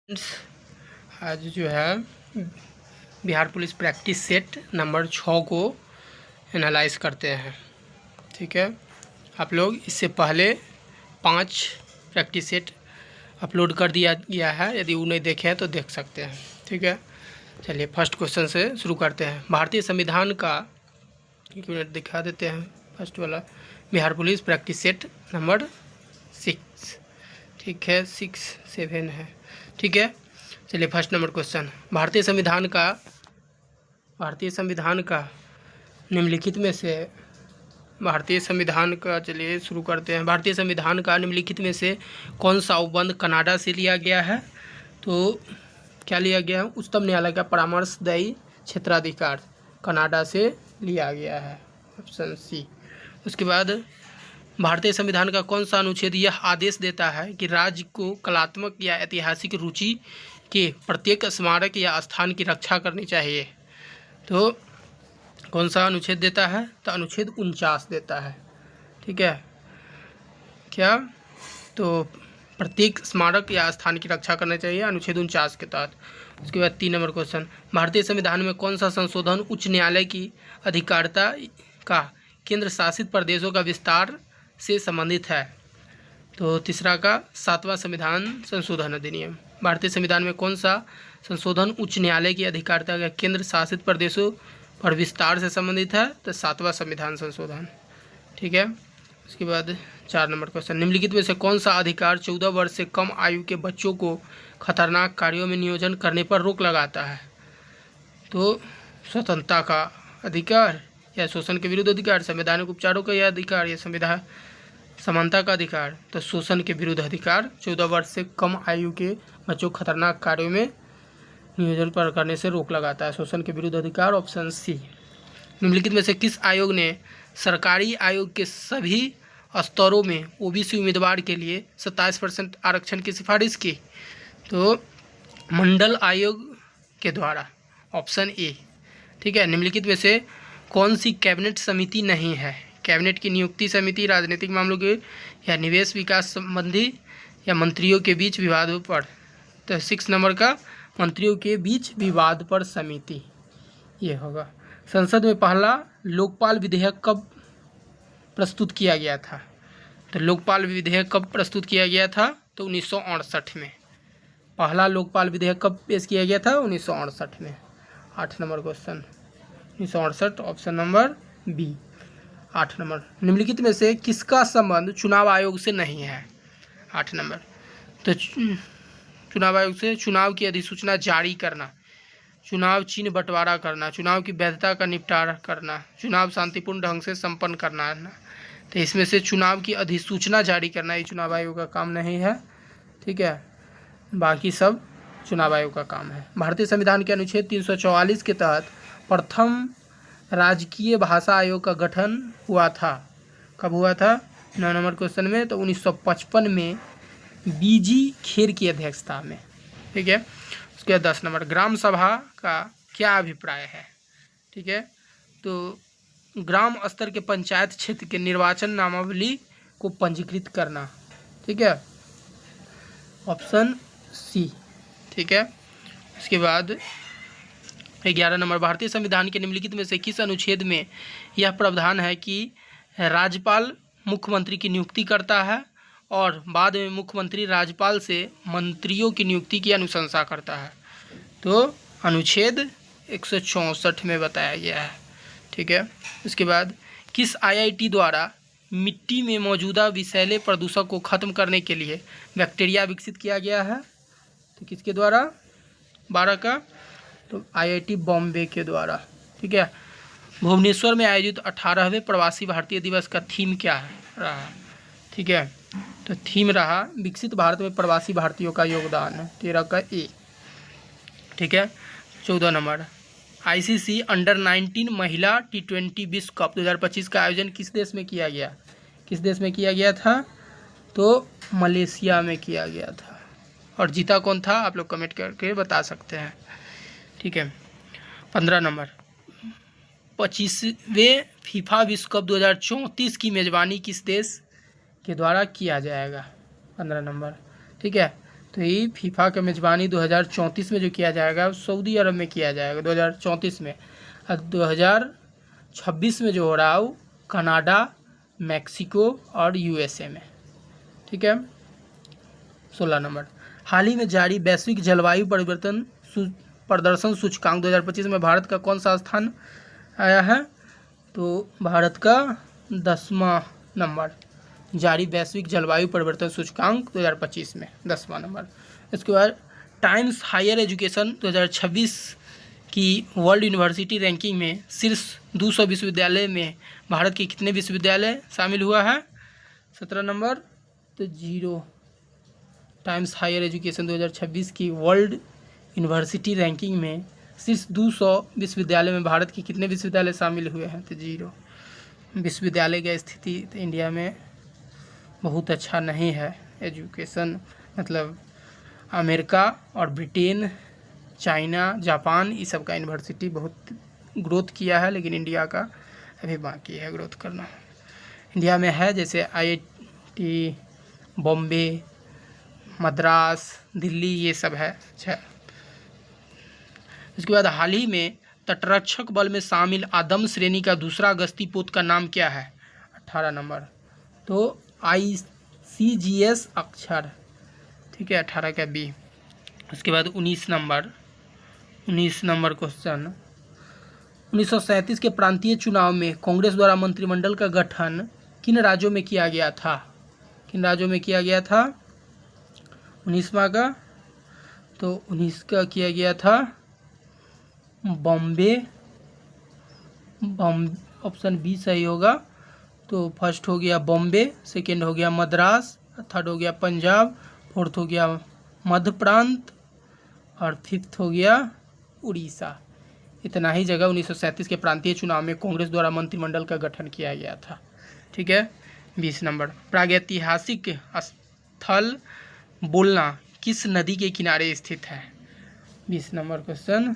आज जो है Bihar police practice set number 6 को एनालाइज करते हैं। ठीक है, आप लोग इससे पहले 5 प्रैक्टिस सेट अपलोड कर दिया गया है, यदि वो नहीं देखे हैं तो देख सकते हैं। ठीक है, चलिए फर्स्ट क्वेश्चन से शुरू करते हैं। भारतीय संविधान का एक मिनट दिखा देते हैं। फर्स्ट वाला Bihar police practice set number 6। ठीक है, 6 7 है। ठीक है, चलिए फर्स्ट नंबर क्वेश्चन। भारतीय संविधान का निम्नलिखित में से चलिए शुरू करते हैं। भारतीय संविधान का निम्नलिखित में से कौन सा उपबंध कनाडा से लिया गया है? तो क्या लिया गया है? उच्चतम न्यायालय का परामर्शदायी क्षेत्राधिकार कनाडा से लिया गया है, ऑप्शन सी। उसके बाद भारतीय संविधान का कौन सा अनुच्छेद यह आदेश देता है कि राज्य को कलात्मक या ऐतिहासिक रुचि के प्रत्येक स्मारक या स्थान की रक्षा करनी चाहिए? तो कौन सा अनुच्छेद देता है? तो अनुच्छेद 49 देता है। ठीक है, क्या? तो प्रत्येक स्मारक या स्थान की रक्षा करना चाहिए, अनुच्छेद 49 के तहत। उसके बाद 3 नंबर क्वेश्चन। भारतीय संविधान में कौन सा संशोधन उच्च न्यायालय की अधिकारिता का केंद्र शासित प्रदेशों का विस्तार से संबंधित है? तो तीसरा का 7वां संविधान संशोधन अधिनियम। भारतीय संविधान में कौन सा संशोधन उच्च न्यायालय की अधिकारिता का केंद्र शासित प्रदेशों पर विस्तार से संबंधित है? तो 7वां संविधान संशोधन। ठीक है, उसके बाद 4 नंबर क्वेश्चन। निम्नलिखित में से कौन सा अधिकार 14 वर्ष से कम आयु के बच्चों को खतरनाक कार्यों में नियोजन करने पर रोक लगाता है? तो स्वतंत्रता का अधिकार या शोषण के विरुद्ध अधिकार, संवैधानिक उपचारों का यह अधिकार या संविधान समानता का अधिकार? तो शोषण के विरुद्ध अधिकार। 14 वर्ष से कम आयु के बच्चों को खतरनाक कार्यों में नियोजन पर करने से रोक लगाता है, शोषण के विरुद्ध अधिकार, ऑप्शन सी। निम्नलिखित में से किस आयोग ने सरकारी आयोग के सभी स्तरों में ओबीसी उम्मीदवार के लिए 27% आरक्षण की सिफारिश की? तो मंडल आयोग के द्वारा, ऑप्शन ए। ठीक है, निम्नलिखित में से कौन सी कैबिनेट समिति नहीं है? कैबिनेट की नियुक्ति समिति, राजनीतिक मामलों के या निवेश विकास संबंधी या मंत्रियों के बीच विवाद पर? तो 6 नंबर का मंत्रियों के बीच विवाद पर समिति ये होगा। संसद में पहला लोकपाल विधेयक कब प्रस्तुत किया गया था? तो लोकपाल विधेयक कब प्रस्तुत किया गया था? तो 1968 में। पहला लोकपाल विधेयक कब पेश किया गया था? 1968 में। 8 number question, 1968, option number B. 8 number. निम्नलिखित में से किसका संबंध चुनाव आयोग से नहीं है? 8 नंबर। तो चुनाव आयोग से चुनाव की अधिसूचना जारी करना, चुनाव चिन्ह बंटवारा करना, चुनाव की वैधता का निपटारा करना, चुनाव शांतिपूर्ण ढंग से संपन्न करना। तो इसमें से चुनाव की अधिसूचना जारी करना ये चुनाव आयोग का काम नहीं है। ठीक है, बाकी सब चुनाव आयोग का काम है। भारतीय संविधान के अनुच्छेद 344 के तहत प्रथम राजकीय भाषा आयोग का गठन हुआ था। कब हुआ था? 9 नंबर क्वेश्चन में। तो 1955 में बीजी खेर की अध्यक्षता में। ठीक है, उसके बाद 10 नंबर। ग्राम सभा का क्या अभिप्राय है? ठीक है, तो ग्राम स्तर के पंचायत क्षेत्र के निर्वाचन नामावली को पंजीकृत करना। ठीक है, ऑप्शन सी। ठीक है, उसके बाद 11 नंबर। भारतीय संविधान के निम्नलिखित में से किस अनुच्छेद में यह प्रावधान है कि राज्यपाल मुख्यमंत्री की नियुक्ति करता है और बाद में मुख्यमंत्री राज्यपाल से मंत्रियों की नियुक्ति की अनुशंसा करता है? तो अनुच्छेद 164 में बताया गया है। ठीक है, उसके बाद किस आईआईटी द्वारा मिट्टी में मौजूदा विषैले प्रदूषक को खत्म करने के लिए बैक्टीरिया विकसित किया गया है? तो किसके द्वारा? 12 का, तो आईआईटी बॉम्बे के द्वारा। ठीक है, भुवनेश्वर में आयोजित 18वें प्रवासी भारतीय दिवस का थीम क्या रहा? ठीक है, तो थीम रहा विकसित भारत में प्रवासी भारतीयों का योगदान, 13 का ए। ठीक है, 14 नंबर। आईसीसी अंडर-19 महिला T20 विश्व कप 2025 का आयोजन किस देश में किया गया? किस देश में किया गया था? तो मलेशिया में किया गया था। और जीता कौन था? आप लोग कमेंट करके बता सकते हैं। ठीक है, 15 नंबर। 25वें फीफा विश्व कप 2034 की मेज़बानी किस देश के द्वारा किया जाएगा? 15 नंबर। ठीक है, तो ये फीफा का मेज़बानी 2034 में जो किया जाएगा सऊदी अरब में किया जाएगा 2034 में, और 2026 में जो हो रहा है वो कनाडा, मैक्सिको और यूएसए में। ठीक है। 16 नंबर, हाल ही में जारी वैश्विक जलवायु परिवर्तन प्रदर्शन सूचकांक 2025 में भारत का कौन सा स्थान आया है? तो भारत का 10वां नंबर जारी वैश्विक जलवायु परिवर्तन सूचकांक 2025 में 10वां नंबर। इसके बाद टाइम्स हायर एजुकेशन 2026 की वर्ल्ड यूनिवर्सिटी रैंकिंग में शीर्ष 200 विश्वविद्यालय में भारत के कितने विश्वविद्यालय शामिल हुआ है? 17 नंबर। तो 0। टाइम्स हायर एजुकेशन 2026 की वर्ल्ड यूनिवर्सिटी रैंकिंग में शीर्ष 200 विश्वविद्यालय में भारत के कितने विश्वविद्यालय शामिल हुए हैं? तो 0। विश्वविद्यालय की स्थिति तो इंडिया में बहुत अच्छा नहीं है। एजुकेशन मतलब अमेरिका और ब्रिटेन, चाइना, जापान ये सब का यूनिवर्सिटी बहुत ग्रोथ किया है, लेकिन इंडिया का अभी बाकी है ग्रोथ करना। इंडिया में है जैसे IIT बॉम्बे, मद्रास, दिल्ली, ये सब है। अच्छा, इसके बाद हाल ही में तटरक्षक बल में शामिल आदम श्रेणी का दूसरा गश्ती पोत का नाम क्या है? 18 नंबर। तो ICGS अक्षर। ठीक है, 18 का B। उसके बाद 19 नंबर क्वेश्चन, 1937 के प्रांतीय चुनाव में कांग्रेस द्वारा मंत्रिमंडल का गठन किन राज्यों में किया गया था? किन राज्यों में किया गया था? 19वां का, तो 19 का किया गया था बॉम्बे, ऑप्शन B सही होगा। तो फर्स्ट हो गया बॉम्बे, सेकेंड हो गया मद्रास, थर्ड हो गया पंजाब, फोर्थ हो गया मध्य प्रांत और फिफ्थ हो गया उड़ीसा। इतना ही जगह 1937 के प्रांतीय चुनाव में कांग्रेस द्वारा मंत्रिमंडल का गठन किया गया था। ठीक है। 20 नंबर, प्रागैतिहासिक स्थल बोलना किस नदी के किनारे स्थित है? 20 नंबर क्वेश्चन,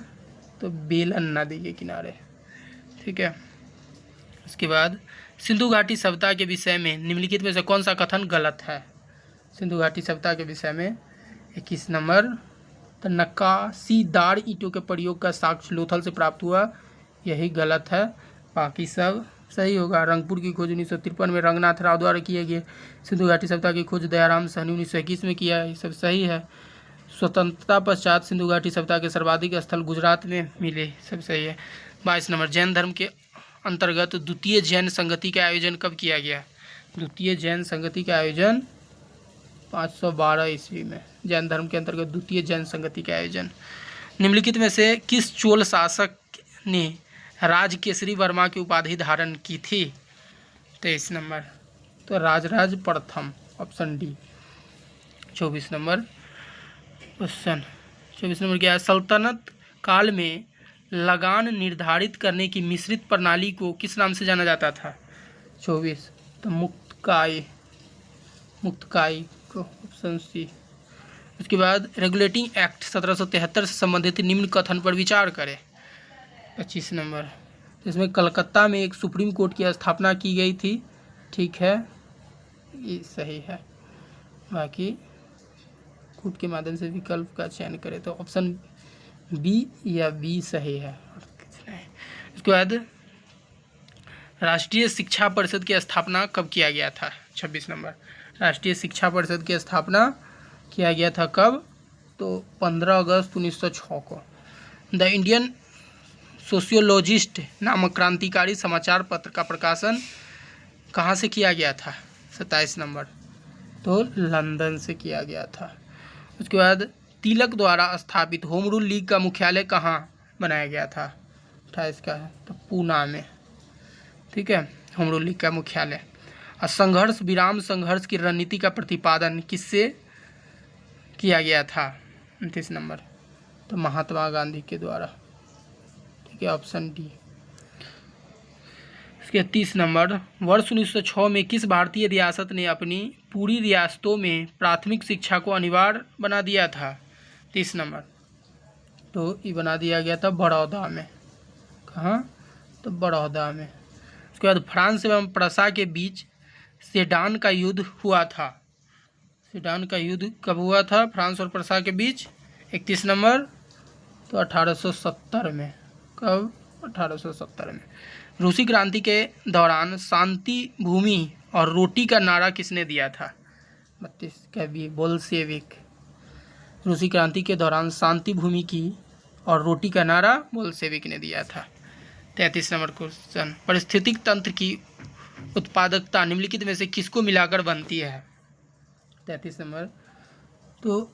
तो बेलन नदी के किनारे। ठीक है। उसके बाद सिंधु घाटी सभ्यता के विषय में निम्नलिखित में से कौन सा कथन गलत है? सिंधु घाटी सभ्यता के विषय में 21 नंबर, तो नक्काशीदार ईंटों के प्रयोग का साक्ष्य लोथल से प्राप्त हुआ, यही गलत है। बाकी सब सही होगा। रंगपुर की खोज 1953 में रंगनाथ राव द्वारा किए गए। सिंधु घाटी सभ्यता की खोज दयाराम साहनी 1921 में किया, ये सब सही है। स्वतंत्रता पश्चात सिंधु घाटी सभ्यता के सर्वाधिक स्थल गुजरात में मिले, सब सही है। 22 नंबर, जैन धर्म के अंतर्गत द्वितीय जैन संगति का आयोजन कब किया गया? द्वितीय जैन संगति का आयोजन 512 ईस्वी में। जैन धर्म के अंतर्गत द्वितीय जैन संगति का आयोजन। निम्नलिखित में से किस चोल शासक ने राजकेसरी वर्मा की उपाधि धारण की थी? 23 नंबर, तो राजराज प्रथम, option D। 24 number question, 24 number क्या है? सल्तनत काल में लगान निर्धारित करने की मिश्रित प्रणाली को किस नाम से जाना जाता था? 24, तो मुक्तकाई को, ऑप्शन C। उसके बाद रेगुलेटिंग एक्ट 1773 से संबंधित निम्न कथन पर विचार करें। 25 नंबर, इसमें कलकत्ता में एक सुप्रीम कोर्ट की स्थापना की गई थी। ठीक है, ये सही है। बाकी कोर्ट के माध्यम से विकल्प का चयन करें, तो ऑप्शन B या B सही है और कुछ नहीं। उसके बाद राष्ट्रीय शिक्षा परिषद की स्थापना कब किया गया था? 26 नंबर, राष्ट्रीय शिक्षा परिषद की स्थापना किया गया था कब? तो 15 अगस्त 1906 को। द इंडियन सोशियोलॉजिस्ट नामक क्रांतिकारी समाचार पत्र का प्रकाशन कहाँ से किया गया था? 27 नंबर, तो लंदन से किया गया था। उसके बाद तिलक द्वारा स्थापित होम रूल लीग का मुख्यालय कहाँ बनाया गया था? 28 का है, तो पूना में। ठीक है, होम रूल लीग का मुख्यालय। और संघर्ष विराम संघर्ष की रणनीति का प्रतिपादन किससे किया गया था? 29 नंबर, तो महात्मा गांधी के द्वारा। ठीक है, ऑप्शन D। इसके 30 नंबर, वर्ष 1906 में किस भारतीय रियासत ने अपनी पूरी रियासतों में प्राथमिक शिक्षा को अनिवार्य बना दिया था? 30 नंबर, तो ये बना दिया गया था बड़ौदा में। कहाँ? तो बड़ौदा में। उसके बाद फ्रांस एवं प्रसा के बीच सेडान का युद्ध हुआ था। सीडान का युद्ध कब हुआ था फ्रांस और प्रसा के बीच? 31 नंबर तो 1870 में। कब? 1870 में। रूसी क्रांति के दौरान शांति भूमि और रोटी का नारा किसने दिया था? 32 का भी बोल्शेविक। रूसी क्रांति के दौरान शांति भूमि की और रोटी का नारा बोल्शेविक ने दिया था। 33 नंबर क्वेश्चन, पारिस्थितिक तंत्र की उत्पादकता निम्नलिखित में से किसको मिलाकर बनती है? 33 नंबर तो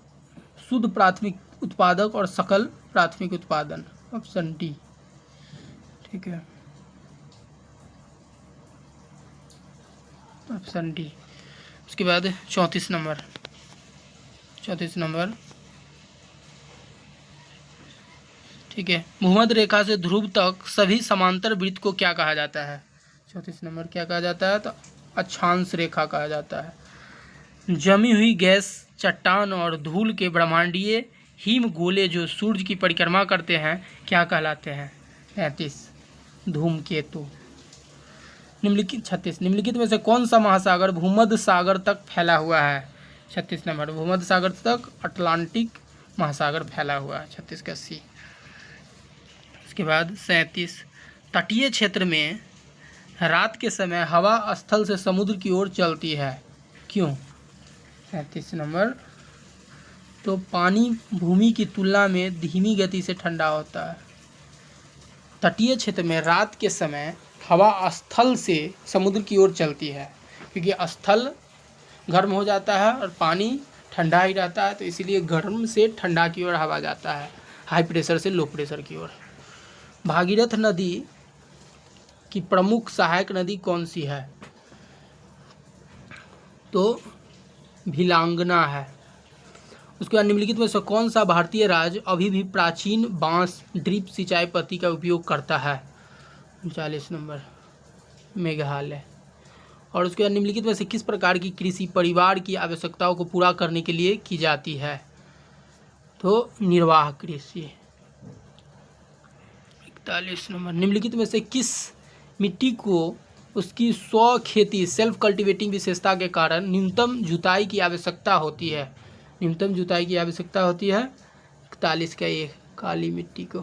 शुद्ध प्राथमिक उत्पादक और सकल प्राथमिक उत्पादन, ऑप्शन डी। ठीक है, ऑप्शन डी। उसके बाद 34 नंबर ठीक है, भूमध्य रेखा से ध्रुव तक सभी समांतर वृत्त को क्या कहा जाता है? 34 नंबर क्या कहा जाता है? तो अक्षांश रेखा कहा जाता है। जमी हुई गैस, चट्टान और धूल के ब्रह्मांडीय हिम गोले जो सूर्य की परिक्रमा करते हैं क्या कहलाते हैं? 35 धूमकेतु। 36 निम्नलिखित में से कौन सा महासागर भूमध्य सागर तक फैला हुआ है? 36 नंबर भूमध्य सागर तक अटलांटिक महासागर फैला हुआ है, 36 का सी। उसके बाद 37 तटीय क्षेत्र में रात के समय हवा स्थल से समुद्र की ओर चलती है, क्यों? 37 नंबर तो पानी भूमि की तुलना में धीमी गति से ठंडा होता है। तटीय क्षेत्र में रात के समय हवा स्थल से समुद्र की ओर चलती है, क्योंकि स्थल गर्म हो जाता है और पानी ठंडा ही रहता है, तो इसीलिए गर्म से ठंडा की ओर हवा जाता है, हाई प्रेशर से लो प्रेशर की ओर। भागीरथ नदी की प्रमुख सहायक नदी कौन सी है? तो भिलांगना है। उसके बाद निम्नलिखित में से कौन सा भारतीय राज्य अभी भी प्राचीन बांस ड्रिप सिंचाई पद्धति का उपयोग करता है? 39 नंबर मेघालय। और उसके बाद निम्नलिखित में से किस प्रकार की कृषि परिवार की आवश्यकताओं को पूरा करने के लिए की जाती है? तो निर्वाह कृषि। 41 नंबर निम्नलिखित में से किस मिट्टी को उसकी स्व खेती सेल्फ कल्टिवेटिंग विशेषता के कारण न्यूनतम जुताई की आवश्यकता होती है? न्यूनतम जुताई की आवश्यकता होती है 41 का ये काली मिट्टी को,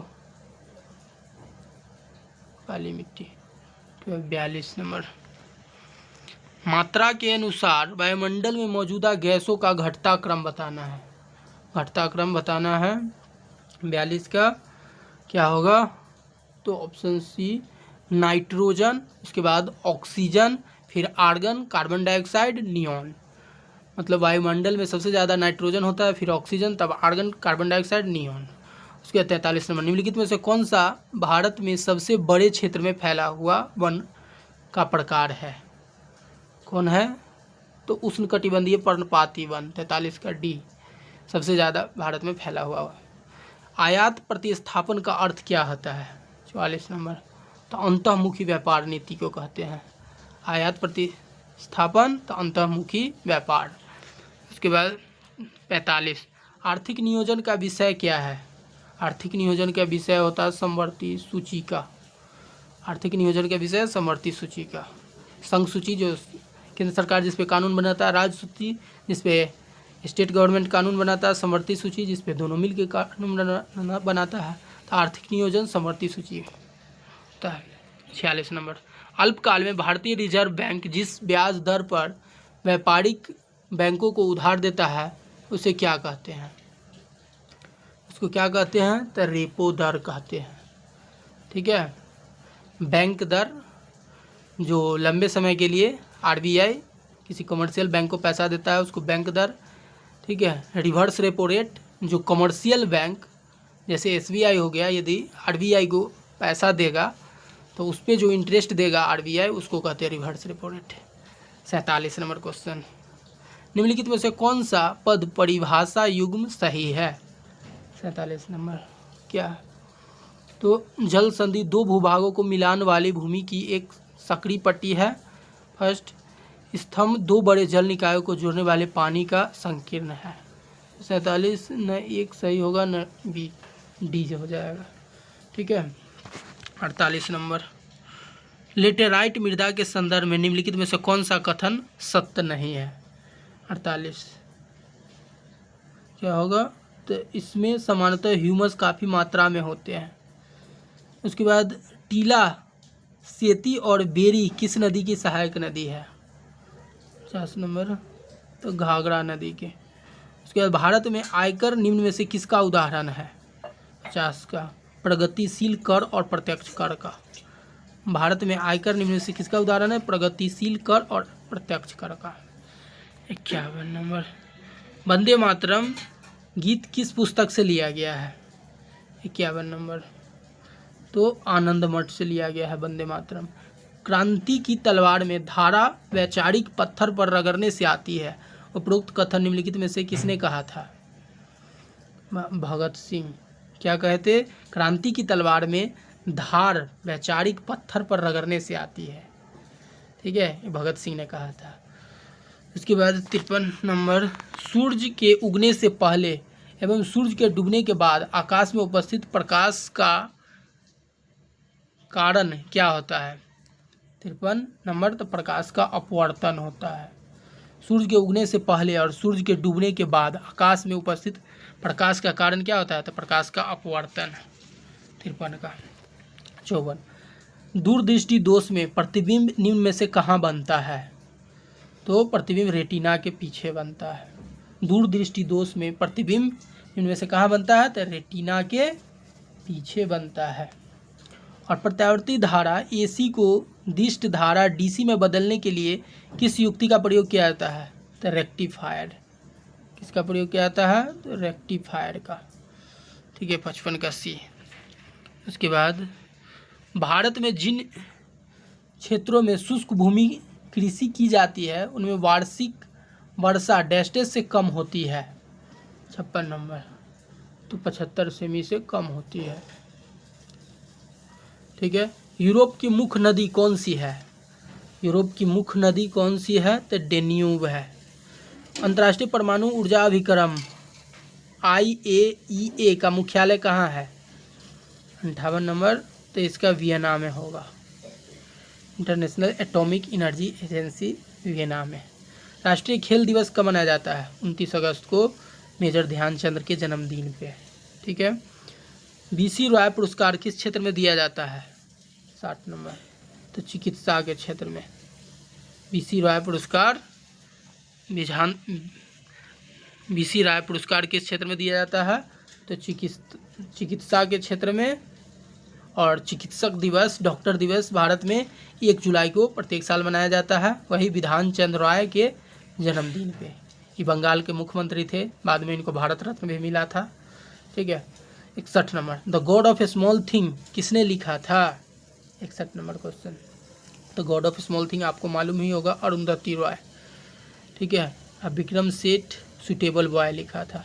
काली मिट्टी। 42 नंबर मात्रा के अनुसार वायुमंडल में मौजूदा गैसों का घटता क्रम बताना है। घटता क्रम बताना है 42 का क्या होगा? तो ऑप्शन सी नाइट्रोजन, उसके बाद ऑक्सीजन, फिर आर्गन, कार्बन डाइऑक्साइड, नियॉन। मतलब वायुमंडल में सबसे ज़्यादा नाइट्रोजन होता है, फिर ऑक्सीजन, तब आर्गन, कार्बन डाइऑक्साइड, नियॉन। उसके बाद 43 नंबर निम्नलिखित में से कौन सा भारत में सबसे बड़े क्षेत्र में फैला हुआ वन का प्रकार है? कौन है? तो उष्णकटिबंधीय पर्णपाती वन, 43 का डी, सबसे ज़्यादा भारत में फैला हुआ। आयात प्रतिस्थापन का अर्थ क्या होता है? 44 नंबर तो अंतर्मुखी व्यापार नीति को कहते हैं। आयात प्रतिस्थापन तो अंतर्मुखी व्यापार। उसके बाद 45 आर्थिक नियोजन का विषय क्या है? आर्थिक नियोजन का विषय होता है समवर्ती सूची का। आर्थिक नियोजन का विषय समवर्ती सूची का। संघ सूची जो केंद्र सरकार जिस पे कानून बनाता है, राज्य सूची जिस पे स्टेट गवर्नमेंट कानून बनाता है, समवर्ती सूची जिस पे दोनों मिल के कानून बनाता है। तो आर्थिक नियोजन समवर्ती सूची होता है। 46 नंबर अल्पकाल में भारतीय रिजर्व बैंक जिस ब्याज दर पर व्यापारिक बैंकों को उधार देता है उसे क्या कहते हैं? उसको क्या कहते हैं? तो रेपो दर कहते हैं। ठीक है, बैंक दर जो लंबे समय के लिए आरबीआई किसी कमर्शियल बैंक को पैसा देता है उसको बैंक दर। ठीक है, रिवर्स रेपो रेट जो कमर्शियल बैंक जैसे एसबीआई हो गया, यदि आरबीआई को पैसा देगा तो उस पर जो इंटरेस्ट देगा आरबीआई उसको कहते हैं reverse repo rate. 47 number question निम्नलिखित में से कौन सा पद परिभाषा युग्म सही है? 47 नंबर क्या? तो जल संधि दो भूभागों को मिलान वाली भूमि की एक सक्रिय पट्टी है। फर्स्ट स्तंभ दो बड़े जल निकायों को जोड़ने वाले पानी का संकीर्ण है। 47 न एक सही होगा न बी, डी हो जाएगा। ठीक है, 48 नंबर लेटेराइट मृदा के संदर्भ में निम्नलिखित में से कौन सा कथन सत्य नहीं है? 48 क्या होगा, तो इसमें सामान्यतः ह्यूमस काफ़ी मात्रा में होते हैं। उसके बाद टीला, सेती और बेरी किस नदी की सहायक नदी है? 50 नंबर, तो घाघरा नदी के। उसके बाद भारत में आयकर निम्न में से किसका उदाहरण है? 50 का, प्रगतिशील कर और प्रत्यक्ष कर का। भारत में आयकर निम्न में से किसका उदाहरण है? प्रगतिशील कर और प्रत्यक्ष कर का। 51 नंबर, वंदे मातरम गीत किस पुस्तक से लिया गया है? 51 नंबर, तो आनंद मठ से लिया गया है वंदे मातरम। क्रांति की तलवार में धारा वैचारिक पत्थर पर रगड़ने से आती है, उपरोक्त कथन निम्नलिखित में से किसने कहा था? भगत सिंह। क्या कहते? क्रांति की तलवार में धार वैचारिक पत्थर पर रगड़ने से आती है। ठीक है, ये भगत सिंह ने कहा था। उसके बाद 53 नंबर, सूर्य के उगने से पहले एवं सूर्य के डूबने के बाद आकाश में उपस्थित प्रकाश का कारण क्या होता है? 53 नंबर, तो प्रकाश का अपवर्तन होता है। सूर्य के उगने से पहले और सूर्य के डूबने के बाद आकाश में उपस्थित प्रकाश का कारण क्या होता है? तो प्रकाश का अपवर्तन। 53 का। 54, दूरदृष्टि दोष में प्रतिबिंब निम्न में से कहाँ बनता है? तो प्रतिबिंब रेटिना के पीछे बनता है। दूरदृष्टि दोष में प्रतिबिंब निम्न में से कहाँ बनता है? तो रेटिना के पीछे बनता है। और प्रत्यावर्ती धारा AC को दिष्ट धारा DC में बदलने के लिए किस युक्ति का प्रयोग किया जाता है? तो रेक्टिफायर। किसका प्रयोग किया जाता है? तो रेक्टिफायर का। ठीक है, 55 का C। उसके बाद भारत में जिन क्षेत्रों में शुष्क भूमि कृषि की जाती है उनमें वार्षिक वर्षा डैश से कम होती है। 56 नंबर, तो 75 सेमी से कम होती है। ठीक है, यूरोप की मुख्य नदी कौन सी है? यूरोप की मुख्य नदी कौन सी है? तो डेन्यूब है। अंतर्राष्ट्रीय परमाणु ऊर्जा अभिकरण IAEA का मुख्यालय कहाँ है? 58 नंबर, तो इसका वियना में होगा। International atomic energy agency Vienna में। राष्ट्रीय खेल दिवस कब मनाया जाता है? 29 अगस्त को, मेजर ध्यानचंद के जन्मदिन पे। ठीक है, BC रॉय पुरस्कार किस क्षेत्र में दिया जाता है? 60 नंबर, तो चिकित्सा के क्षेत्र में। BC रॉय पुरस्कार BC रॉय पुरस्कार किस क्षेत्र में दिया जाता है? तो चिकित्सा के क्षेत्र में। और चिकित्सक दिवस, डॉक्टर दिवस भारत में 1 जुलाई को प्रत्येक साल मनाया जाता है, वही विधान चंद्र राय के जन्मदिन पे। ये बंगाल के मुख्यमंत्री थे, बाद में इनको भारत रत्न भी मिला था। ठीक है, 61 number, the God of A small thing किसने लिखा था? 61 number question. The God of small thing आपको मालूम ही होगा, अरुंधति रॉय। ठीक है, अब विक्रम सेठ सुटेबल बॉय लिखा था।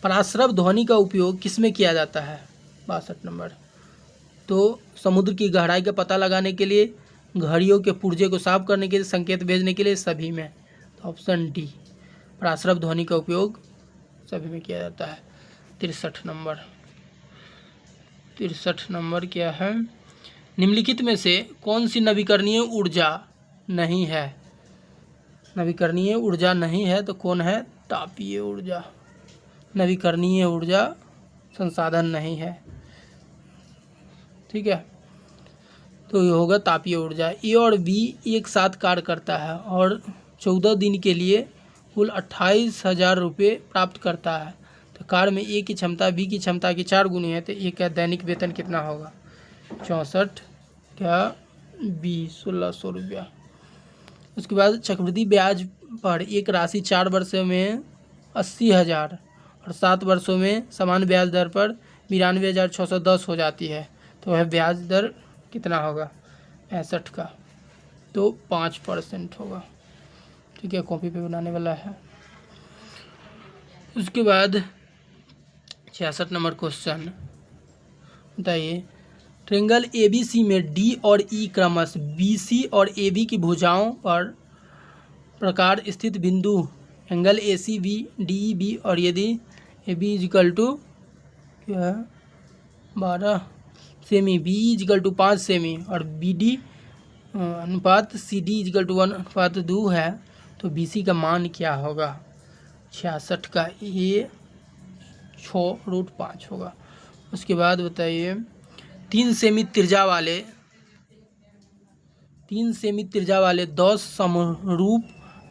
पराश्रव ध्वनि का उपयोग किस में किया जाता है? 62 नंबर, तो समुद्र की गहराई का पता लगाने के लिए, घड़ियों के पुर्जे को साफ करने के लिए, संकेत भेजने के लिए, सभी में। तो ऑप्शन डी, पराश्रव ध्वनि का उपयोग सभी में किया जाता है। 63 नंबर, 63 नंबर क्या है? निम्नलिखित में से कौन सी नवीकरणीय ऊर्जा नहीं है? नवीकरणीय ऊर्जा नहीं है तो कौन है? तापीय ऊर्जा। नवीकरणीय ऊर्जा संसाधन नहीं है। ठीक है, तो ये होगा तापीय ऊर्जा। A और B एक साथ कार्य करता है और 14 दिन के लिए कुल 28,000 रुपये प्राप्त करता है। तो कार्य में A की क्षमता B की क्षमता की 4 गुनी है, तो A का दैनिक वेतन कितना होगा? 64 क्या 1600 रुपया। उसके बाद चक्रवृद्धि ब्याज पर एक राशि 4 वर्षों में 80,000 और 7 वर्षों में समान ब्याज दर पर 92,610 हो जाती है, तो वह ब्याज दर कितना होगा? 65 का, तो 5% होगा। ठीक है, कॉपी पे बनाने वाला है। उसके बाद 66 नंबर क्वेश्चन बताइए, ट्रेंगल ABC में D और E क्रमश BC और AB की भुजाओं पर प्रकार स्थित बिंदु एंगल ACB DEB, और यदि AB इजिकल टू क्या है 12 सेमी, BE इजिकल टू 5 सेमी और BD अनुपात CD इजिकल टू 1/2 है, तो BC का मान क्या होगा? 66 का, ये 6√5 होगा। उसके बाद बताइए 3 सेमी त्रिज्या वाले 10 समरूप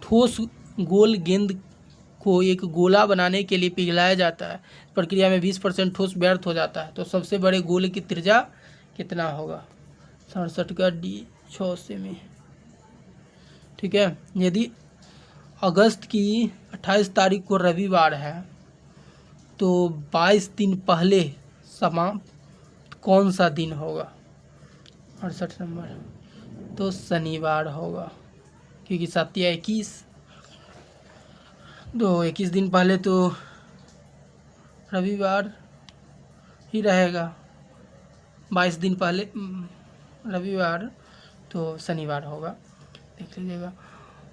ठोस गोल गेंद को एक गोला बनाने के लिए पिघलाया जाता है। प्रक्रिया में 20% ठोस व्यर्थ हो जाता है। तो सबसे बड़े गोले की त्रिज्या कितना होगा? 67 का D 6 सेमी। ठीक है। यदि अगस्त की 28 तारीख को रविवार है तो 22 दिन पहले समाप्त कौन सा दिन होगा? 68 नंबर तो शनिवार होगा, क्योंकि 7 या 21, तो 21 दिन पहले तो रविवार ही रहेगा, 22 दिन पहले रविवार तो शनिवार होगा, देख लीजिएगा।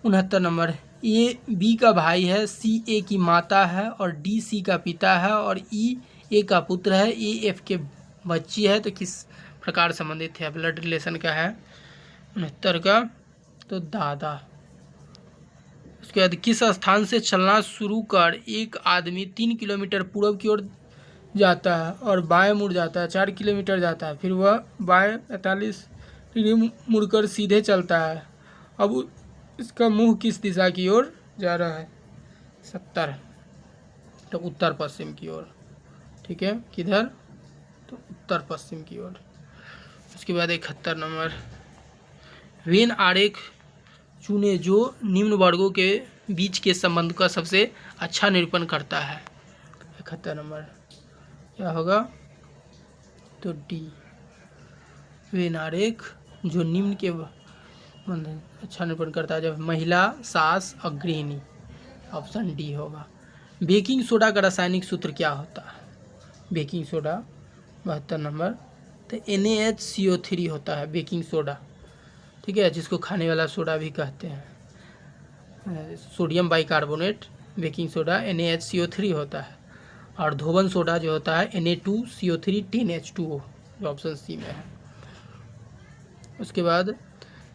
69 नंबर ए बी का भाई है, सी ए की माता है और डी सी का पिता है और ई ए का पुत्र है, ए एफ के बच्ची है, तो किस प्रकार संबंधित है? ब्लड रिलेशन का है। 69 का तो दादा। उसके बाद किस स्थान से चलना शुरू कर एक आदमी 3 किलोमीटर पूर्व की ओर जाता है और बाएं मुड़ जाता है, 4 किलोमीटर जाता है, फिर वह बाएं 45 डिग्री मुड़कर सीधे चलता है। अब इसका मुंह किस दिशा की ओर जा रहा है? 70, तो उत्तर पश्चिम की ओर। ठीक है, किधर? तो उत्तर पश्चिम की ओर। उसके बाद 71 नंबर वेन आरेख चुने जो निम्न वर्गों के बीच के संबंध का सबसे अच्छा निरूपण करता है। 71 नंबर क्या होगा? तो डी, वेन आरेख जो निम्न के अच्छा निरूपण करता है, जब महिला, सास और गृहिणी। ऑप्शन डी होगा। बेकिंग सोडा का रासायनिक सूत्र क्या होता है? बेकिंग सोडा 72 नंबर तो NaHCO3 होता है बेकिंग सोडा। ठीक है, जिसको खाने वाला सोडा भी कहते हैं। Sodium bicarbonate baking soda NaHCO3 होता है, और धोवन सोडा जो होता है Na2CO3 10H2O, जो ऑप्शन सी में है। उसके बाद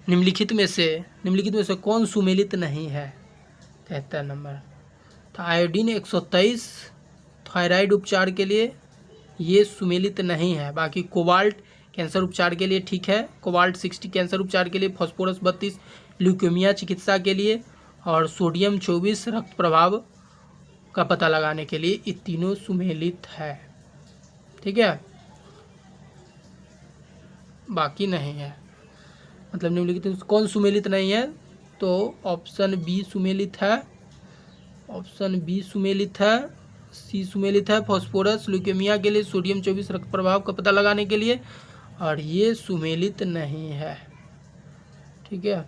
निम्नलिखित में से कौन सुमेलित नहीं है? 73 नंबर तो आयोडीन 123 थायराइड उपचार के लिए ये सुमेलित नहीं है। बाकी कोबाल्ट कैंसर उपचार के लिए ठीक है, कोबाल्ट 60 कैंसर उपचार के लिए, फास्फोरस 32 ल्यूकेमिया चिकित्सा के लिए, और सोडियम 24 रक्त प्रभाव का पता लगाने के लिए, ये तीनों सुमेलित है। ठीक है, बाकी नहीं है। मतलब निम्नलिखित कौन सुमेलित नहीं है? तो ऑप्शन बी सुमेलित है, ऑप्शन बी सुमेलित है, सी सुमेलित है फास्फोरस ल्यूकेमिया के लिए, सोडियम 24 रक्त प्रभाव का पता लगाने के लिए, और ये सुमेलित नहीं है। ठीक है,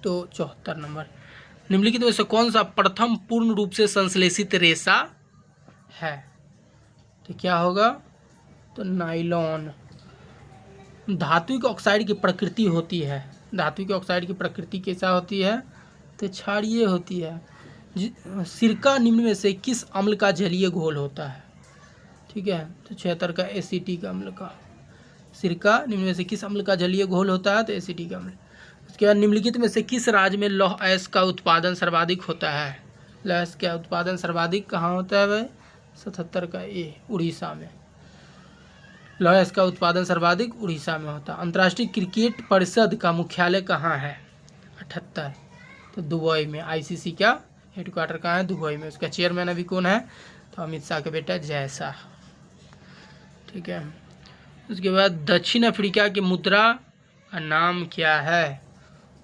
तो 74 नंबर निम्नलिखित में से कौन सा प्रथम पूर्ण रूप से संश्लेषित रेशा है? तो क्या होगा? तो नाइलॉन। धात्विक ऑक्साइड की प्रकृति होती है, धात्विक ऑक्साइड की प्रकृति कैसा होती है? तो क्षारीय होती है। सिरका निम्न में से किस अम्ल का जलीय घोल होता है? ठीक है, तो 76 का एसिटिक अम्ल का। सिरका निम्न में से किस अम्ल का जलीय घोल होता है? तो एसिटिक अम्ल। उसके बाद निम्नलिखित में से किस राज्य में लौह अयस्क का उत्पादन सर्वाधिक होता है? लौह अयस्क का उत्पादन सर्वाधिक कहाँ होता है भाई? 77 का ए, उड़ीसा में। लौह अयस्क का उत्पादन सर्वाधिक उड़ीसा में होता है। अंतर्राष्ट्रीय क्रिकेट परिषद का मुख्यालय कहाँ है? 78 तो दुबई में। ICC का हेडक्वार्टर कहाँ है? दुबई में। उसका चेयरमैन अभी कौन है? तो अमित शाह के बेटा जय शाह। ठीक है, उसके बाद दक्षिण अफ्रीका की मुद्रा का नाम क्या है?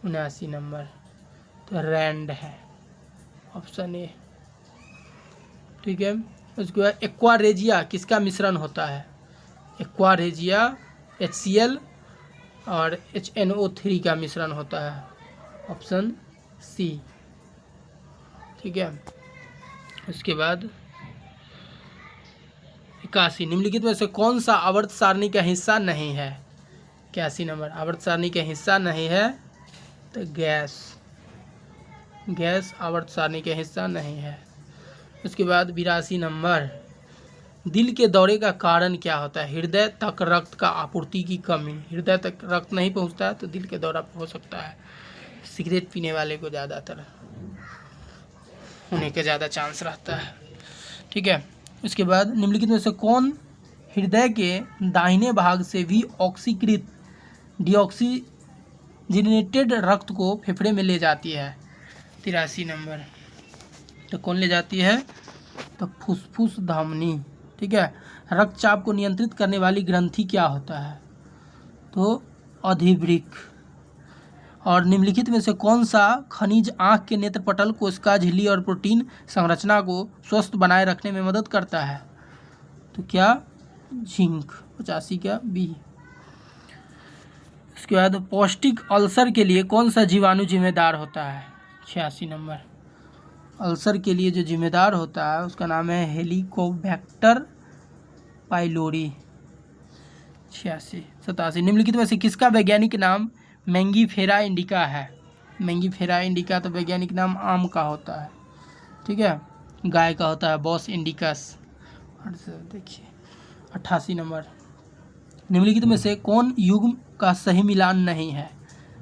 79 नंबर तो रैंड है, ऑप्शन ए। ठीक है, उसके बाद एक्वारेजिया किसका मिश्रण होता है? एक्वारेजिया HCl और HNO3 का मिश्रण होता है, ऑप्शन सी। ठीक है, उसके बाद 81 निम्नलिखित में से कौन सा आवर्त सारणी का हिस्सा नहीं है? 81 नंबर आवर्त सारणी का हिस्सा नहीं है, तो गैस आवर्त सारणी का हिस्सा नहीं है। उसके बाद 82 नंबर दिल के दौरे का कारण क्या होता है? हृदय तक रक्त का आपूर्ति की कमी। हृदय तक रक्त नहीं पहुंचता है तो दिल के दौरा हो सकता है, सिगरेट पीने वाले को ज़्यादातर। होने का ज़्यादा चांस रहता है। ठीक है, इसके बाद निम्नलिखित में से कौन हृदय के दाहिने भाग से भी ऑक्सीकृत डिऑक्सीजनेटेड रक्त को फेफड़े में ले जाती है? 83 नंबर। तो कौन ले जाती है? तो फुफ्फुस धमनी। ठीक है, रक्तचाप को नियंत्रित करने वाली ग्रंथि क्या होता है? तो अधिवृक्क। और निम्नलिखित में से कौन सा खनिज आँख के नेत्र पटल, कोशिका झिल्ली और प्रोटीन संरचना को स्वस्थ बनाए रखने में मदद करता है? तो क्या? जिंक। 85 क्या? बी। इसके बाद पौष्टिक अल्सर के लिए कौन सा जीवाणु जिम्मेदार होता है? 86 नंबर। अल्सर के लिए जो जिम्मेदार होता है उसका नाम है हेलिकोबैक्टर पाइलोरी। 86। 87। निम्नलिखित में से किसका वैज्ञानिक नाम मैंगीफेरा इंडिका है? मैंगीफेरा इंडिका तो वैज्ञानिक नाम आम का होता है। ठीक है, गाय का होता है बॉस इंडिकस। और देखिए 88 नंबर। निम्नलिखित में से कौन युग्म का सही मिलान नहीं है?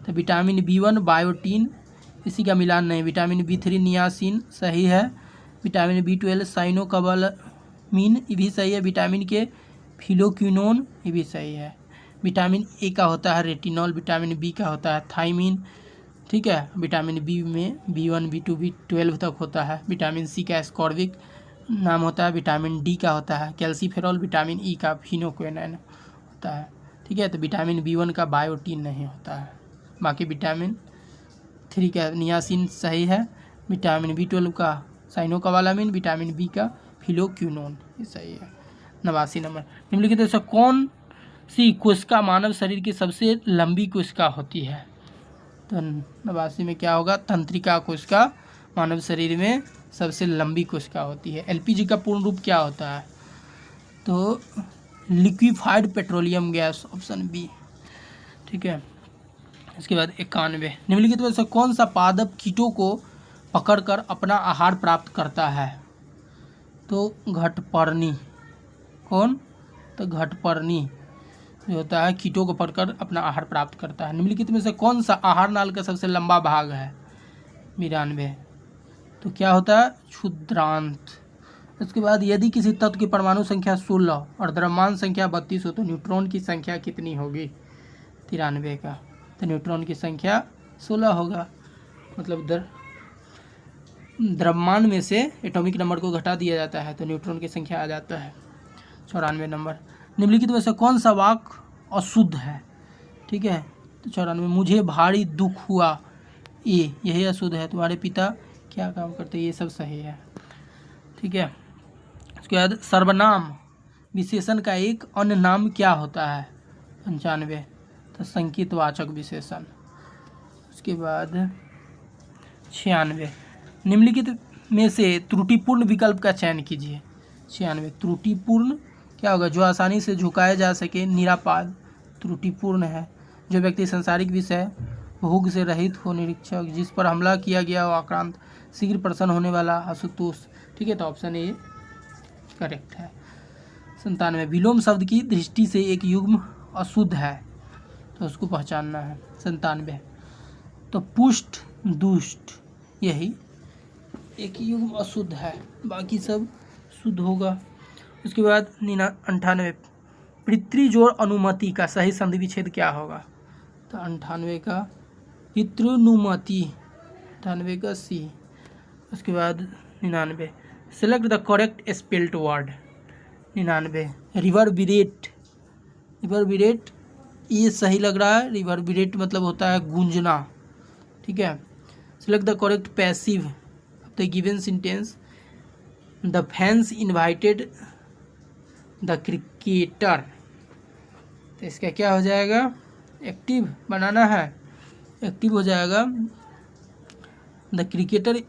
तो विटामिन B1 बायोटीन, इसी का मिलान नहीं। विटामिन B3 नियासिन सही है। विटामिन B12 साइनोकोबालामीन ये भी सही है। विटामिन के फिलोक्विनोन ये भी सही है। विटामिन ए का होता है रेटिनॉल। विटामिन बी का होता है थाइमिन। ठीक है, विटामिन बी में B1 B2 B12 तक होता है। विटामिन सी का एस्कॉर्बिक नाम होता है। विटामिन डी का होता है कैल्सीफेरॉल। विटामिन ई का फिनोक्विनोन होता है। ठीक है, तो विटामिन B1 का बायोटीन नहीं होता है। बाकी विटामिन 3 का नियासिन सही है। विटामिन B12 का साइनोकोबालामीन। विटामिन बी का फिलोक्विनोन ये सही है। 89 नंबर। निम्नलिखित में से कौन सी कोशिका मानव शरीर की सबसे लंबी कोशिका होती है? तो 89 में क्या होगा? तंत्रिका कोशिका मानव शरीर में सबसे लंबी कोशिका होती है। LPG का पूर्ण रूप क्या होता है? तो liquefied petroleum gas, option B. ठीक है, इसके बाद 91। निम्नलिखित में से कौन सा पादप कीटों को पकड़कर अपना आहार प्राप्त करता है? तो घटपर्णी। कौन? तो घटपर्णी जो होता है कीटों को पकड़कर अपना आहार प्राप्त करता है। निम्नलिखित में से कौन सा आहार नाल का सबसे लंबा भाग है? 92। तो क्या होता है? क्षुद्रांत। इसके बाद यदि किसी तत्व की परमाणु संख्या 16 और द्रव्यमान संख्या 32 हो तो न्यूट्रॉन की संख्या कितनी होगी? 93 का। तो न्यूट्रॉन की संख्या 16 होगा। मतलब द्रव्यमान में से एटॉमिक नंबर को घटा दिया जाता है तो न्यूट्रॉन की संख्या आ जाता है। 94 नंबर। निम्नलिखित में से कौन सा वाक्य अशुद्ध है? ठीक है, तो 94। मुझे भारी दुख हुआ, ये यही अशुद्ध है। तुम्हारे पिता क्या काम करते हैं? ये सब सही है। ठीक है, उसके बाद सर्वनाम विशेषण का एक अन्य नाम क्या होता है? 95। तो संकेतवाचक विशेषण। उसके बाद 96। निम्नलिखित में से त्रुटिपूर्ण विकल्प का चयन कीजिए। 96। त्रुटिपूर्ण क्या होगा? जो आसानी से झुकाया जा सके, निरापाद त्रुटिपूर्ण है। जो व्यक्ति सांसारिक विषय भोग से रहित हो, निरीक्षक, जिस पर हमला किया गया हो आक्रांत, शीघ्र प्रसन्न होने वाला, आशुतोष। ठीक है, तो ऑप्शन ए करेक्ट है। 97। विलोम शब्द की दृष्टि से एक युग्म अशुद्ध है तो उसको पहचानना है। 97। तो पुष्ट दुष्ट यही एक युग्म अशुद्ध है, बाकी सब शुद्ध होगा। उसके बाद 98। पितृजोड़ अनुमति का सही संधि विच्छेद क्या होगा? तो 98 का पितृनुमति। 98 का सी। उसके बाद 99। Select the correct spelled word. 99 रिवर्बिरेट। रिवर्बिरेट ये सही लग रहा है। रिवर्बिरेट मतलब होता है गूंजना। ठीक है, select the correct passive of the given sentence. The fans invited the cricketer. तो इसका क्या हो जाएगा? एक्टिव बनाना है, एक्टिव हो जाएगा। The cricketer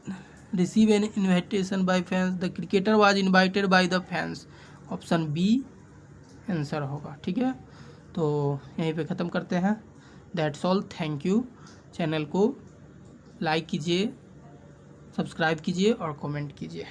receive an invitation by fans. The cricketer was invited by the fans. Option B answer होगा। ठीक है, तो यहीं पे ख़त्म करते हैं। That's all. Thank you. Channel को लाइक कीजिए, सब्सक्राइब कीजिए और कमेंट कीजिए।